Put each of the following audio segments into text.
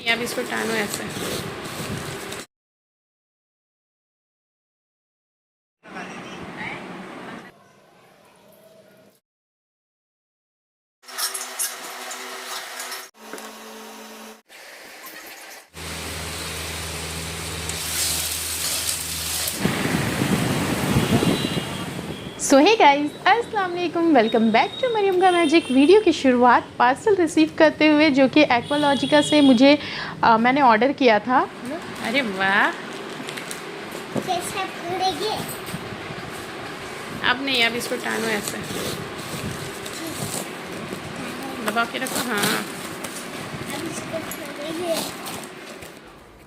अब इसको टानो ऐसे। सो हे गाइस, अस्सलाम वालेकुम, वेलकम बैक टू मरियम का मैजिक। वीडियो की शुरुआत पार्सल रिसीव करते हुए जो कि एक्वालॉजिका से मुझे मैंने ऑर्डर किया था। अरे वाह, अब नहीं, अब इसको टानो ऐसे, दबा के रखो। हाँ,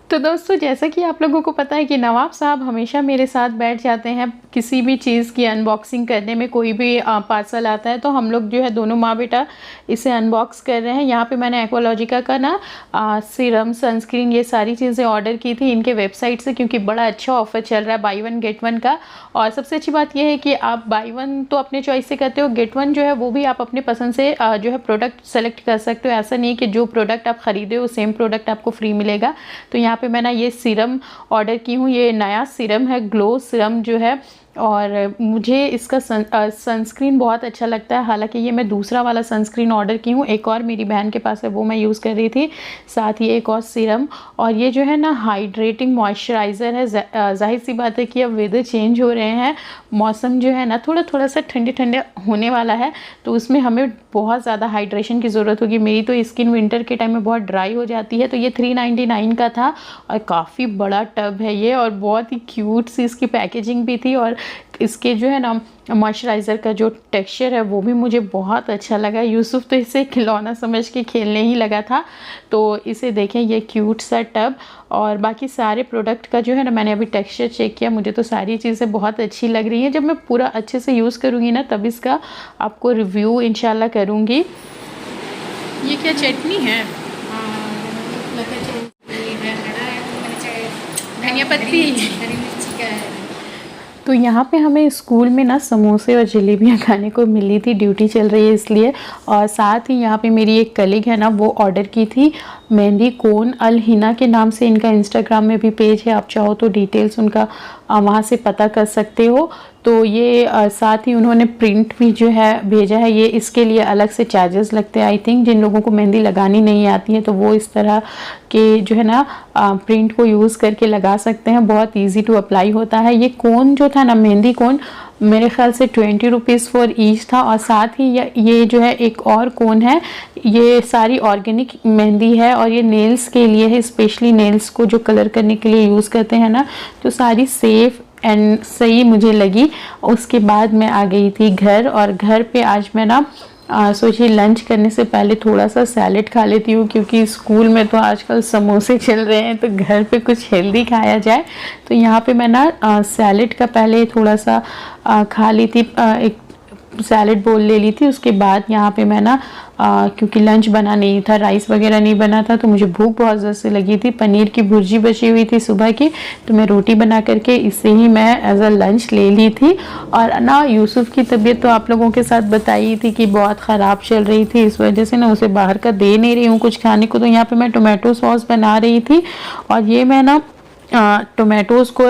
तो दोस्तों, जैसा कि आप लोगों को पता है कि नवाब साहब हमेशा मेरे साथ बैठ जाते हैं किसी भी चीज़ की अनबॉक्सिंग करने में। कोई भी पार्सल आता है तो हम लोग जो है दोनों माँ बेटा इसे अनबॉक्स कर रहे हैं। यहाँ पे मैंने एक्वालॉजिका का ना सीरम, सनस्क्रीन, ये सारी चीज़ें ऑर्डर की थी इनके वेबसाइट से, क्योंकि बड़ा अच्छा ऑफर चल रहा है बाई वन गेट वन का। और सबसे अच्छी बात यह है कि आप बाई वन तो अपने चॉइस से करते हो, गेट वन जो है वो भी आप अपने पसंद से जो है प्रोडक्ट सेलेक्ट कर सकते हो। ऐसा नहीं कि जो प्रोडक्ट आप ख़रीदे हो सेम प्रोडक्ट आपको फ्री मिलेगा। तो यहाँ पे मैंने ये सीरम ऑर्डर की हूँ। ये नया सीरम है, ग्लो सीरम जो है, और मुझे इसका सनस्क्रीन बहुत अच्छा लगता है। हालांकि ये मैं दूसरा वाला सनस्क्रीन ऑर्डर की हूँ, एक और मेरी बहन के पास है, वो मैं यूज़ कर रही थी, साथ ही एक और सीरम। और ये जो है ना हाइड्रेटिंग मॉइस्चराइज़र है। जाहिर सी बात है कि अब वेदर चेंज हो रहे हैं, मौसम जो है ना थोड़ा सा ठंडे ठंडे होने वाला है, तो उसमें हमें बहुत ज़्यादा हाइड्रेशन की ज़रूरत होगी। मेरी तो स्किन विंटर के टाइम में बहुत ड्राई हो जाती है। तो ये 399 का था और काफ़ी बड़ा टब है ये, और बहुत ही क्यूट सी इसकी पैकेजिंग भी थी। और इसके जो है ना मॉइस्चराइज़र का जो टेक्सचर है वो भी मुझे बहुत अच्छा लगा। यूसुफ तो इसे खिलौना समझ के खेलने ही लगा था। तो इसे देखें, ये क्यूट सा टब। और बाकी सारे प्रोडक्ट का जो है ना मैंने अभी टेक्सचर चेक किया, मुझे तो सारी चीज़ें बहुत अच्छी लग रही हैं। जब मैं पूरा अच्छे से यूज़ करूँगी ना तब इसका आपको रिव्यू इंशाल्लाह करूँगी। ये क्या चटनी है? धनिया पत्ती। तो यहाँ पे हमें स्कूल में ना समोसे और जलेबियाँ खाने को मिली थी, ड्यूटी चल रही है इसलिए। और साथ ही यहाँ पे मेरी एक कलीग है ना, वो ऑर्डर की थी मेहंदी कोन अल हिना के नाम से। इनका इंस्टाग्राम में भी पेज है, आप चाहो तो डिटेल्स उनका वहाँ से पता कर सकते हो। तो ये साथ ही उन्होंने प्रिंट भी जो है भेजा है। ये इसके लिए अलग से चार्जेस लगते हैं आई थिंक। जिन लोगों को मेहंदी लगानी नहीं आती है तो वो इस तरह के जो है ना प्रिंट को यूज़ करके लगा सकते हैं। बहुत इजी टू अप्लाई होता है। ये कोन जो था ना, मेहंदी कोन, मेरे ख्याल से 20 रुपीज़ फॉर ईच था। और साथ ही ये जो है एक और कोन है, ये सारी ऑर्गेनिक मेहंदी है और ये नेल्स के लिए है, स्पेशली नेल्स को जो कलर करने के लिए यूज़ करते हैं ना। तो सारी सेफ़ एंड सही मुझे लगी। उसके बाद मैं आ गई थी घर, और घर पे आज मैं ना सोचिए लंच करने से पहले थोड़ा सा सैलेड खा लेती हूँ, क्योंकि स्कूल में तो आजकल समोसे चल रहे हैं, तो घर पे कुछ हेल्दी खाया जाए। तो यहाँ पे मैं ना सैलेड का पहले थोड़ा सा खा ली थी, एक सैलेड बोल ले ली थी। उसके बाद यहाँ पे मैं ना क्योंकि लंच बना नहीं था, राइस वगैरह नहीं बना था, तो मुझे भूख बहुत ज़ोर से लगी थी। पनीर की भुर्जी बची हुई थी सुबह की, तो मैं रोटी बना करके इससे ही मैं एज अ लंच ले ली थी। और ना यूसुफ की तबीयत तो आप लोगों के साथ बताई थी कि बहुत ख़राब चल रही थी, इस वजह से ना उसे बाहर का दे नहीं रही हूँ कुछ खाने को। तो यहाँ पर मैं टोमेटो सॉस बना रही थी, और ये मैं ना टोमेटोज़ को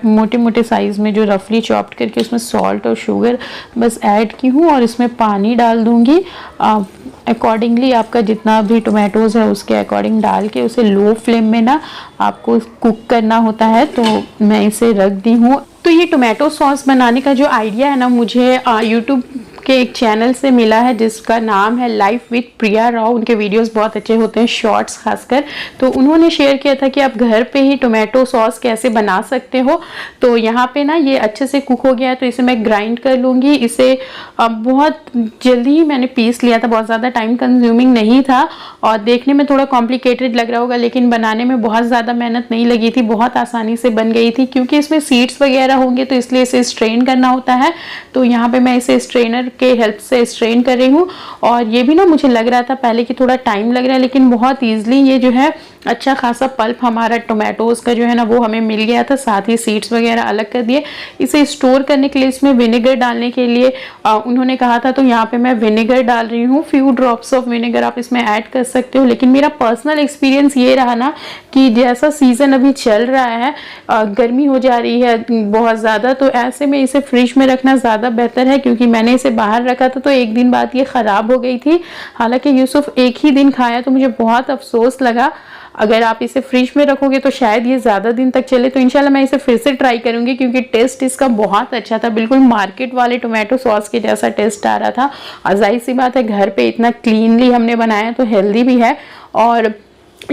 मोटे मोटे साइज़ में जो रफली चॉप्ड करके उसमें सॉल्ट और शुगर बस ऐड की हूँ, और इसमें पानी डाल दूँगी अकॉर्डिंगली। आपका जितना भी टोमेटोज़ है उसके अकॉर्डिंग डाल के उसे लो फ्लेम में ना आपको कुक करना होता है। तो मैं इसे रख दी हूँ। तो ये टोमेटो सॉस बनाने का जो आइडिया है ना, मुझे यूट्यूब के एक चैनल से मिला है जिसका नाम है लाइफ विद प्रिया राव। उनके वीडियोस बहुत अच्छे होते हैं, शॉर्ट्स खासकर। तो उन्होंने शेयर किया था कि आप घर पे ही टोमेटो सॉस कैसे बना सकते हो। तो यहाँ पे ना ये अच्छे से कुक हो गया है, तो इसे मैं ग्राइंड कर लूँगी। इसे बहुत जल्दी ही मैंने पीस लिया था, बहुत ज़्यादा टाइम कंज्यूमिंग नहीं था, और देखने में थोड़ा कॉम्प्लिकेटेड लग रहा होगा, लेकिन बनाने में बहुत ज़्यादा मेहनत नहीं लगी थी, बहुत आसानी से बन गई थी। क्योंकि इसमें सीड्स वगैरह होंगे तो इसलिए इसे स्ट्रेन करना होता है। तो यहाँ पे मैं इसे स्ट्रेनर के हेल्प से स्ट्रेन कर रही हूँ। और ये भी ना मुझे लग रहा था पहले कि थोड़ा टाइम लग रहा है, लेकिन बहुत ईजिली ये जो है अच्छा खासा पल्प हमारा टोमेटोज़ का जो है ना वो हमें मिल गया था। साथ ही सीड्स वगैरह अलग कर दिए। इसे स्टोर करने के लिए इसमें विनेगर डालने के लिए उन्होंने कहा था, तो यहाँ पे मैं विनेगर डाल रही हूँ। फ्यू ड्रॉप्स ऑफ विनेगर आप इसमें ऐड कर सकते हो। लेकिन मेरा पर्सनल एक्सपीरियंस ये रहा ना कि जैसा सीज़न अभी चल रहा है, गर्मी हो जा रही है बहुत ज़्यादा, तो ऐसे में इसे फ्रिज में रखना ज़्यादा बेहतर है। क्योंकि मैंने इसे बाहर रखा था तो एक दिन बाद ये ख़राब हो गई थी। हालांकि यूसुफ एक ही दिन खाया तो मुझे बहुत अफसोस लगा। अगर आप इसे फ्रिज में रखोगे तो शायद ये ज़्यादा दिन तक चले। तो इंशाल्लाह मैं इसे फिर से ट्राई करूंगी, क्योंकि टेस्ट इसका बहुत अच्छा था। बिल्कुल मार्केट वाले टोमेटो सॉस के जैसा टेस्ट आ रहा था। और जाहिर सी बात है घर पे इतना क्लीनली हमने बनाया तो हेल्दी भी है। और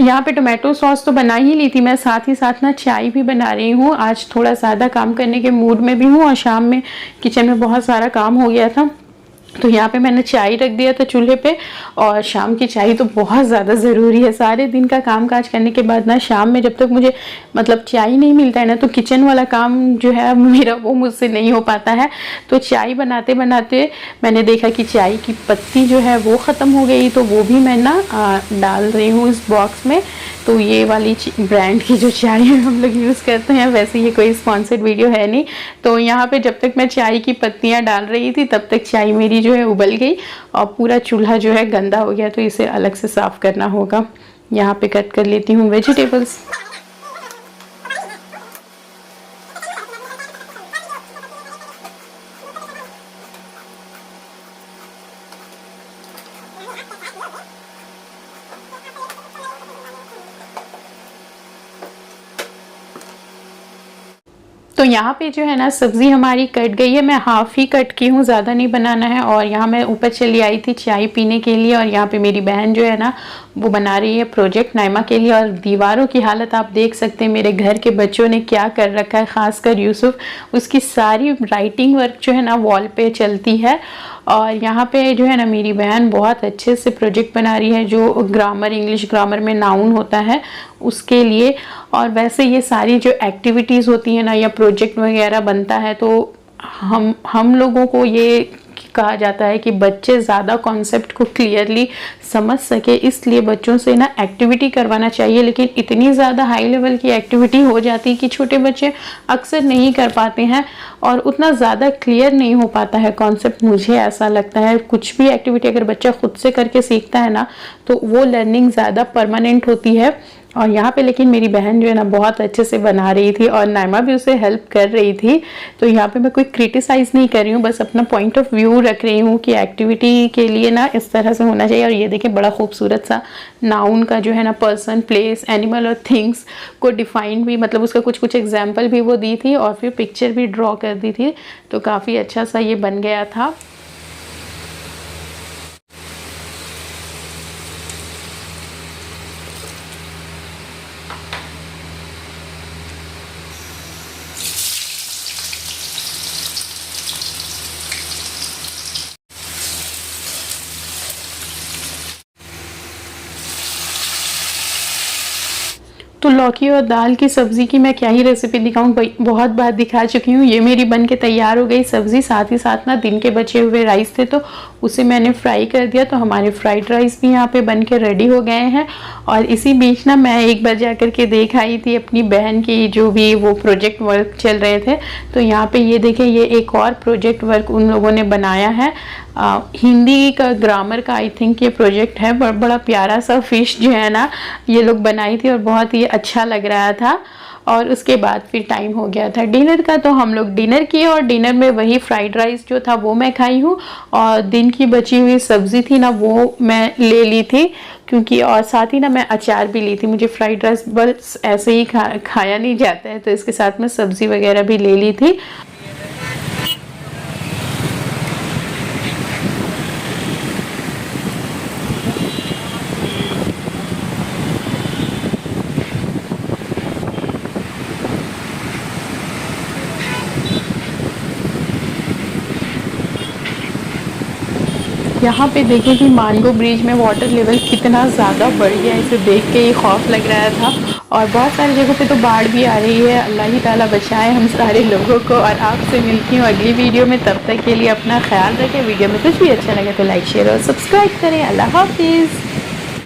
यहाँ पे टोमेटो सॉस तो बना ही ली थी मैं, साथ ही साथ ना चाय भी बना रही हूँ। आज थोड़ा ज़्यादा काम करने के मूड में भी हूँ और शाम में किचन में बहुत सारा काम हो गया था, तो यहाँ पे मैंने चाय रख दिया था चूल्हे पे। और शाम की चाय तो बहुत ज़्यादा ज़रूरी है। सारे दिन का काम काज करने के बाद ना शाम में जब तक मुझे मतलब चाय नहीं मिलता है ना, तो किचन वाला काम जो है मेरा वो मुझसे नहीं हो पाता है। तो चाय बनाते बनाते मैंने देखा कि चाय की पत्ती जो है वो ख़त्म हो गई, तो वो भी मैं ना डाल रही हूँ इस बॉक्स में। तो ये वाली ब्रांड की जो चाय हम लोग यूज़ करते हैं, वैसे ये कोई स्पॉन्सर्ड वीडियो है नहीं। तो यहाँ पे जब तक मैं चाय की पत्तियाँ डाल रही थी तब तक चाय मेरी जो है उबल गई और पूरा चूल्हा जो है गंदा हो गया। तो इसे अलग से साफ़ करना होगा। यहाँ पे कट कर लेती हूँ वेजिटेबल्स। तो यहाँ पे जो है ना सब्ज़ी हमारी कट गई है। मैं हाफ़ ही कट की हूँ, ज़्यादा नहीं बनाना है। और यहाँ मैं ऊपर चली आई थी चाय पीने के लिए, और यहाँ पे मेरी बहन जो है ना वो बना रही है प्रोजेक्ट नाइमा के लिए। और दीवारों की हालत आप देख सकते हैं मेरे घर के बच्चों ने क्या कर रखा है, ख़ासकर यूसुफ। उसकी सारी राइटिंग वर्क जो है ना वॉल पे चलती है। और यहाँ पे जो है ना मेरी बहन बहुत अच्छे से प्रोजेक्ट बना रही है, जो ग्रामर, इंग्लिश ग्रामर में नाउन होता है उसके लिए। और वैसे ये सारी जो एक्टिविटीज़ होती है ना या प्रोजेक्ट वगैरह बनता है, तो हम लोगों को ये कहा जाता है कि बच्चे ज़्यादा कॉन्सेप्ट को क्लियरली समझ सके, इसलिए बच्चों से ना एक्टिविटी करवाना चाहिए। लेकिन इतनी ज़्यादा हाई लेवल की एक्टिविटी हो जाती है कि छोटे बच्चे अक्सर नहीं कर पाते हैं और उतना ज़्यादा क्लियर नहीं हो पाता है कॉन्सेप्ट। मुझे ऐसा लगता है कुछ भी एक्टिविटी अगर बच्चा खुद से करके सीखता है ना, तो वो लर्निंग ज़्यादा परमानेंट होती है। और यहाँ पे लेकिन मेरी बहन जो है ना बहुत अच्छे से बना रही थी और नाइमा भी उसे हेल्प कर रही थी। तो यहाँ पे मैं कोई क्रिटिसाइज़ नहीं कर रही हूँ, बस अपना पॉइंट ऑफ व्यू रख रही हूँ कि एक्टिविटी के लिए ना इस तरह से होना चाहिए। और ये देखिए बड़ा खूबसूरत सा नाउन का जो है ना पर्सन, प्लेस, एनिमल और थिंग्स को डिफाइन भी, मतलब उसका कुछ कुछ एग्जाम्पल भी वो दी थी और फिर पिक्चर भी ड्रॉ कर दी थी। तो काफ़ी अच्छा सा ये बन गया था। तो लौकी और दाल की सब्ज़ी की मैं क्या ही रेसिपी दिखाऊं, बहुत बार दिखा चुकी हूँ। ये मेरी बन के तैयार हो गई सब्ज़ी। साथ ही साथ ना दिन के बचे हुए राइस थे तो उसे मैंने फ्राई कर दिया। तो हमारे फ्राइड राइस भी यहाँ पे बन के रेडी हो गए हैं। और इसी बीच ना मैं एक बार जा कर के देख आई थी अपनी बहन की जो भी वो प्रोजेक्ट वर्क चल रहे थे। तो यहाँ पे ये देखें, ये एक और प्रोजेक्ट वर्क उन लोगों ने बनाया है। हिंदी का ग्रामर का आई थिंक ये प्रोजेक्ट है। बड़ा प्यारा सा फिश जो है ना ये लोग बनाई थी और बहुत ही अच्छा लग रहा था। और उसके बाद फिर टाइम हो गया था डिनर का, तो हम लोग डिनर किए और डिनर में वही फ्राइड राइस जो था वो मैं खाई हूँ और दिन की बची हुई सब्ज़ी थी ना वो मैं ले ली थी, क्योंकि और साथ ही ना मैं अचार भी ली थी। मुझे फ्राइड राइस बस ऐसे ही खाया नहीं जाता है, तो इसके साथ में सब्ज़ी वगैरह भी ले ली थी। यहाँ पे देखिए कि मानगो ब्रिज में वाटर लेवल कितना ज़्यादा बढ़ गया है, इसे देख के ही खौफ लग रहा था। और बहुत सारी जगहों पे तो बाढ़ भी आ रही है। अल्लाह ही ताला बचाए हम सारे लोगों को। और आपसे मिलती हूँ अगली वीडियो में, तब तक के लिए अपना ख्याल रखें। वीडियो में कुछ भी अच्छा लगे तो लाइक शेयर और सब्सक्राइब करें। अल्लाह हाफिज़।